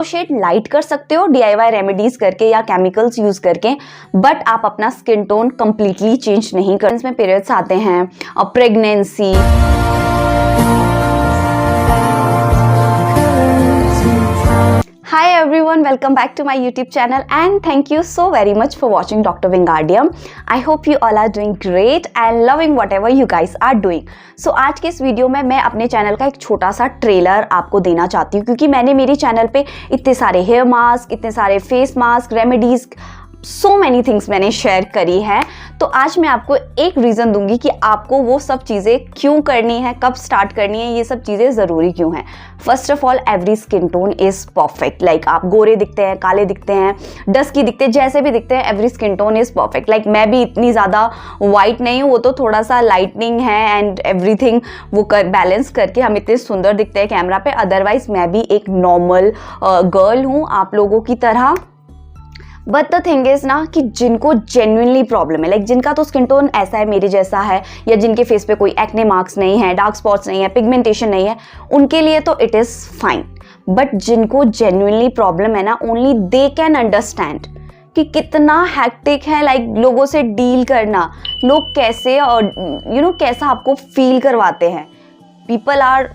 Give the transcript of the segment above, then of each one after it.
Shade light कर सकते हो DIY रेमेडीज करके या केमिकल्स यूज करके, बट आप अपना स्किन टोन कंप्लीटली चेंज नहीं कर। इसमें पीरियड्स आते हैं, pregnancy, Hi everyone, welcome back to my YouTube channel and thank you so very much for watching Dr. Wingardium. I hope you all are doing great and loving whatever you guys are doing. So आज के इस video में मैं अपने channel का एक छोटा सा ट्रेलर आपको देना चाहती हूँ, क्योंकि मैंने मेरे चैनल पे इतने सारे हेयर मास्क, इतने सारे face mask, remedies, so many things मैंने शेयर करी है। तो आज मैं आपको एक रीज़न दूंगी कि आपको वो सब चीज़ें क्यों करनी है, कब स्टार्ट करनी है, ये सब चीज़ें ज़रूरी क्यों हैं। First of all, every skin tone is perfect. Like आप गोरे दिखते हैं, काले दिखते हैं, डस्की दिखते हैं, जैसे भी दिखते हैं, every skin tone is perfect. Like मैं भी इतनी ज़्यादा वाइट नहीं हूँ, वो तो थोड़ा सा लाइटनिंग है एंड एवरीथिंग वो बैलेंस करके हम इतने सुंदर दिखते हैं कैमरा पे। अदरवाइज मैं भी एक नॉर्मल गर्ल हूँ आप लोगों की तरह। बट द थिंग इज ना कि जिनको जेन्युइनली प्रॉब्लम है, लाइक जिनका तो स्किन टोन ऐसा है मेरे जैसा है, या जिनके फेस पे कोई एक्ने मार्क्स नहीं है, डार्क स्पॉट्स नहीं है, पिगमेंटेशन नहीं है, उनके लिए तो इट इज़ फाइन। बट जिनको जेन्युइनली प्रॉब्लम है ना, ओनली दे कैन अंडरस्टैंड कि कितना हैक्टिक है लाइक लोगों से डील करना, लोग कैसे और कैसा आपको फील करवाते हैं। People are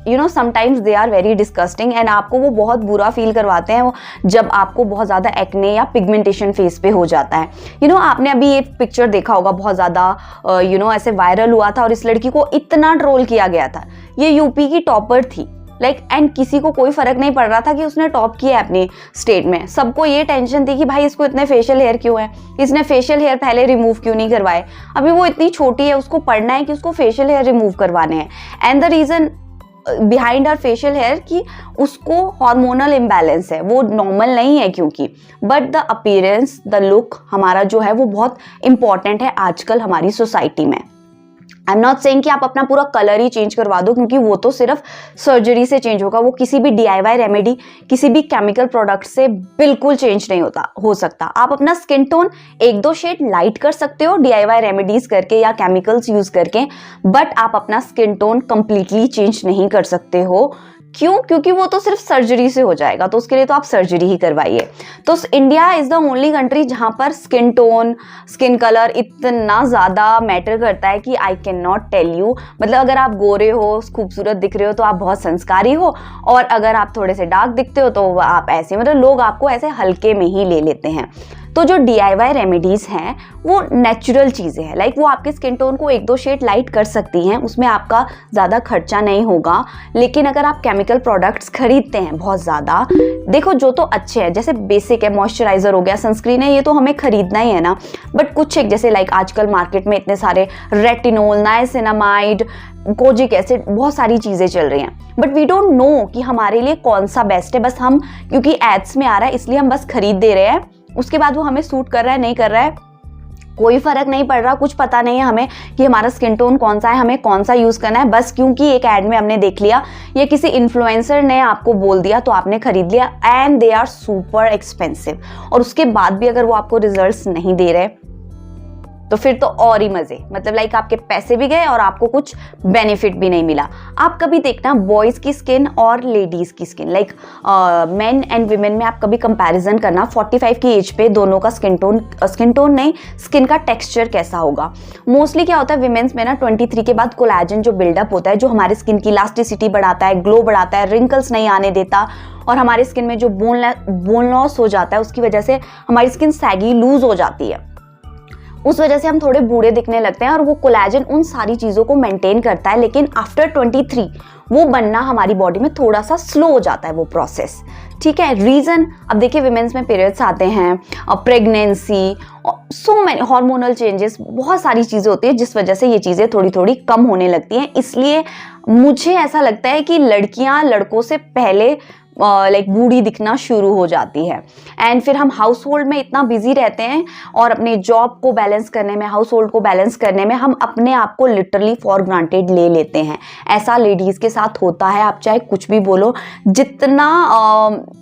sometimes they are very disgusting and आपको वो बहुत बुरा फील करवाते हैं जब आपको बहुत ज़्यादा एक्ने या पिगमेंटेशन फेस पे हो जाता है। आपने अभी ये पिक्चर देखा होगा, बहुत ज़्यादा ऐसे वायरल हुआ था और इस लड़की को इतना ट्रोल किया गया था। ये यूपी की टॉपर थी एंड किसी को कोई फर्क नहीं पड़ रहा था कि उसने टॉप किया है अपनी स्टेट में। सबको ये टेंशन थी कि भाई इसको इतने फेशियल हेयर क्यों है, इसने फेशियल हेयर पहले रिमूव क्यों नहीं करवाए। अभी वो इतनी छोटी है, उसको पढ़ना है कि उसको फेशियल हेयर रिमूव करवाने हैं। And the reason behind her facial hair कि उसको हार्मोनल इम्बैलेंस है, वो नॉर्मल नहीं है क्योंकि। But the appearance, the look हमारा जो है वो बहुत इंपॉर्टेंट है आजकल हमारी सोसाइटी में। आई एम नॉट सेइंग कि आप अपना पूरा कलर ही चेंज करवा दो, क्योंकि वो तो सिर्फ सर्जरी से चेंज होगा, वो किसी भी DIY रेमेडी, किसी भी केमिकल प्रोडक्ट से बिल्कुल चेंज नहीं हो सकता। आप अपना स्किन टोन एक दो शेड लाइट कर सकते हो DIY रेमेडीज करके या केमिकल्स यूज करके, बट आप अपना स्किन टोन कंप्लीटली चेंज नहीं कर सकते हो। क्यों? क्योंकि वो तो सिर्फ सर्जरी से हो जाएगा, तो उसके लिए तो आप सर्जरी ही करवाइए। तो India is the only country जहाँ पर स्किन टोन, स्किन कलर इतना ज़्यादा मैटर करता है कि I can not tell you. मतलब अगर आप गोरे हो, खूबसूरत दिख रहे हो, तो आप बहुत संस्कारी हो, और अगर आप थोड़े से डार्क दिखते हो तो आप ऐसे, मतलब लोग आपको ऐसे हल्के में ही ले लेते हैं। तो जो DIY रेमेडीज़ हैं वो नेचुरल चीज़ें हैं, लाइक वो आपके स्किन टोन को एक दो शेड लाइट कर सकती हैं, उसमें आपका ज़्यादा खर्चा नहीं होगा। लेकिन अगर आप केमिकल प्रोडक्ट्स खरीदते हैं बहुत ज़्यादा, देखो जो तो अच्छे हैं, जैसे बेसिक है, मॉइस्चराइज़र हो गया, सनस्क्रीन है, ये तो हमें खरीदना ही है ना। बट कुछ एक जैसे लाइक आजकल मार्केट में इतने सारे रेटिनोल, नाइसिनामाइड, कोजिक एसिड, बहुत सारी चीज़ें चल रही हैं, बट वी डोंट नो कि हमारे लिए कौन सा बेस्ट है। बस हम क्योंकि एड्स में आ रहा है इसलिए हम बस खरीद दे रहे हैं, उसके बाद वो हमें सूट कर रहा है नहीं कर रहा है कोई फर्क नहीं पड़ रहा, कुछ पता नहीं है हमें कि हमारा स्किन टोन कौन सा है, हमें कौन सा यूज़ करना है। बस क्योंकि एक ऐड में हमने देख लिया या किसी इन्फ्लुएंसर ने आपको बोल दिया तो आपने खरीद लिया, and they are super expensive. और उसके बाद भी अगर वो आपको रिजल्ट्स नहीं दे रहे तो फिर तो और ही मजे, मतलब लाइक आपके पैसे भी गए और आपको कुछ बेनिफिट भी नहीं मिला। आप कभी देखना बॉयज़ की स्किन और लेडीज़ की skin, like main and women में आप कभी कंपैरिजन करना 45 की एज पे दोनों का स्किन टोन नहीं, स्किन का टेक्सचर कैसा होगा। मोस्टली क्या होता है विमेन्स में ना, 23 के बाद कोलेजन जो बिल्डअप होता है, जो हमारी स्किन की इलास्टिसिटी बढ़ाता है, ग्लो बढ़ाता है, रिंकल्स नहीं आने देता, और हमारी स्किन में जो बोन लॉस हो जाता है उसकी वजह से हमारी स्किन सैगी लूज हो जाती है, उस वजह से हम थोड़े बूढ़े दिखने लगते हैं। और वो कोलेजन उन सारी चीज़ों को मेंटेन करता है, लेकिन आफ्टर 23 वो बनना हमारी बॉडी में थोड़ा सा स्लो हो जाता है वो प्रोसेस। ठीक है, रीज़न अब देखिए विमेंस में पीरियड्स आते हैं, pregnancy, so many hormonal changes, बहुत सारी चीज़ें होती है जिस वजह से ये चीज़ें थोड़ी थोड़ी कम होने लगती हैं। इसलिए मुझे ऐसा लगता है कि लड़कियां लड़कों से पहले लाइक बूढ़ी दिखना शुरू हो जाती है। एंड फिर हम हाउस होल्ड में इतना बिजी रहते हैं और अपने जॉब को बैलेंस करने में, हाउस होल्ड को बैलेंस करने में हम अपने आप को लिटरली फॉर ग्रांटेड ले लेते हैं। ऐसा लेडीज़ के साथ होता है, आप चाहे कुछ भी बोलो, जितना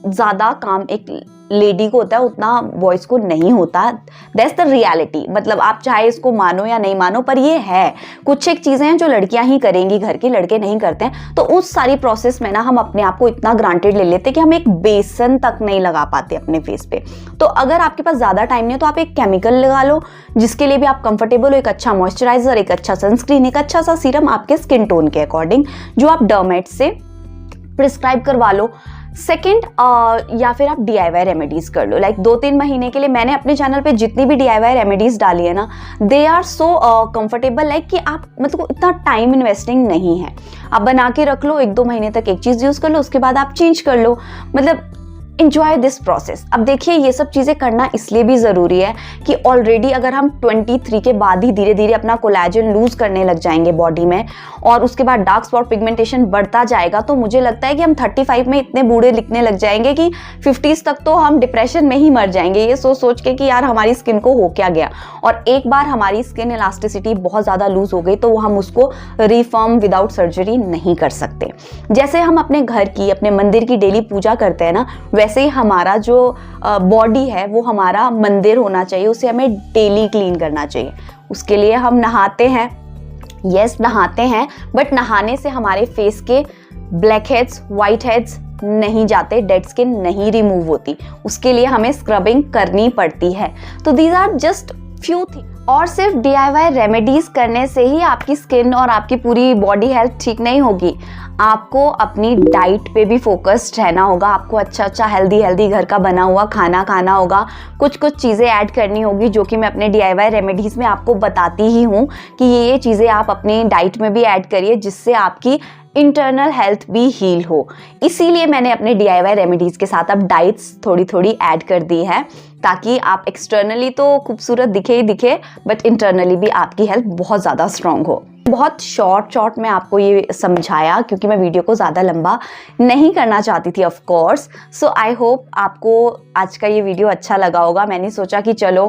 ज़्यादा काम एक लेडी को होता है उतना बॉयज़ को नहीं होता। That's the reality. मतलब आप चाहे इसको मानो या नहीं मानो, पर ये है। कुछ एक चीज़ें हैं जो लड़कियां ही करेंगी, घर की लड़के नहीं करते हैं। तो उस सारी प्रोसेस में ना हम अपने आप को इतना ग्रांटेड ले लेते हैं कि हम एक बेसन तक नहीं लगा पाते अपने फेस पे। तो अगर आपके पास ज़्यादा टाइम नहीं है तो आप एक केमिकल लगा लो जिसके लिए भी आप कंफर्टेबल हो। एक अच्छा मॉइस्चराइजर, एक अच्छा सनस्क्रीन, एक अच्छा सा सीरम आपके स्किन टोन के अकॉर्डिंग जो आप डर्मेट से प्रिस्क्राइब करवा लो। सेकेंड, या फिर आप DIY रेमेडीज कर लो। लाइक 2-3 महीने के लिए मैंने अपने चैनल पे जितनी भी DIY रेमेडीज डाली है ना, they are so comfortable, like कि आप मतलब इतना टाइम इन्वेस्टिंग नहीं है। आप बना के रख लो, 1-2 महीने तक एक चीज़ यूज़ कर लो, उसके बाद आप चेंज कर लो। मतलब enjoy दिस प्रोसेस। अब देखिए ये सब चीज़ें करना इसलिए भी ज़रूरी है कि ऑलरेडी अगर हम 23 के बाद ही धीरे धीरे अपना कोलेजन लूज करने लग जाएंगे बॉडी में और उसके बाद डार्क स्पॉट पिगमेंटेशन बढ़ता जाएगा, तो मुझे लगता है कि हम 35 में इतने बूढ़े लिखने लग जाएंगे कि 50s तक तो हम डिप्रेशन में ही मर जाएंगे, ये सोच के कि यार हमारी स्किन को हो क्या गया। और एक बार हमारी स्किन इलास्टिसिटी बहुत ज़्यादा लूज हो गई तो हम उसको रिफॉर्म विदाउट सर्जरी नहीं कर सकते। जैसे हम अपने घर की, अपने मंदिर की डेली पूजा करते हैं ना, वैसे ही हमारा जो बॉडी है वो हमारा मंदिर होना चाहिए। उसे हमें डेली क्लीन करना चाहिए। उसके लिए हम नहाते हैं, यस नहाते हैं, बट नहाने से हमारे फेस के ब्लैक हेड्स, वाइट हेड्स नहीं जाते, डेड स्किन नहीं रिमूव होती। उसके लिए हमें स्क्रबिंग करनी पड़ती है। तो these are just few thing. और सिर्फ DIY रेमेडीज करने से ही आपकी स्किन और आपकी पूरी बॉडी हेल्थ ठीक नहीं होगी। आपको अपनी डाइट पे भी फोकस्ड रहना होगा। आपको अच्छा हेल्दी घर का बना हुआ खाना खाना होगा। कुछ चीज़ें ऐड करनी होगी जो कि मैं अपने DIY रेमेडीज़ में आपको बताती ही हूँ कि ये चीज़ें आप अपनी डाइट में भी ऐड करिए जिससे आपकी इंटरनल हेल्थ भी हील हो। इसीलिए मैंने अपने DIY रेमेडीज़ के साथ अब डाइट्स थोड़ी ऐड कर दी है ताकि आप एक्सटर्नली तो खूबसूरत दिखे ही दिखे, बट इंटरनली भी आपकी हेल्थ बहुत ज़्यादा स्ट्रॉन्ग हो। बहुत शॉर्ट में आपको ये समझाया क्योंकि मैं वीडियो को ज़्यादा लंबा नहीं करना चाहती थी of course. So I hope आपको आज का ये वीडियो अच्छा लगा होगा। मैंने सोचा कि चलो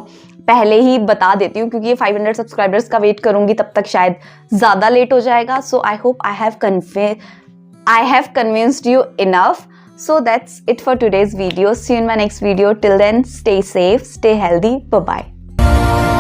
पहले ही बता देती हूँ क्योंकि ये 500 सब्सक्राइबर्स का वेट करूँगी तब तक शायद ज़्यादा लेट हो जाएगा। So I hope I have convinced you enough. So that's it for today's video. See you in my next video. Till then, stay safe, stay healthy. Bye-bye.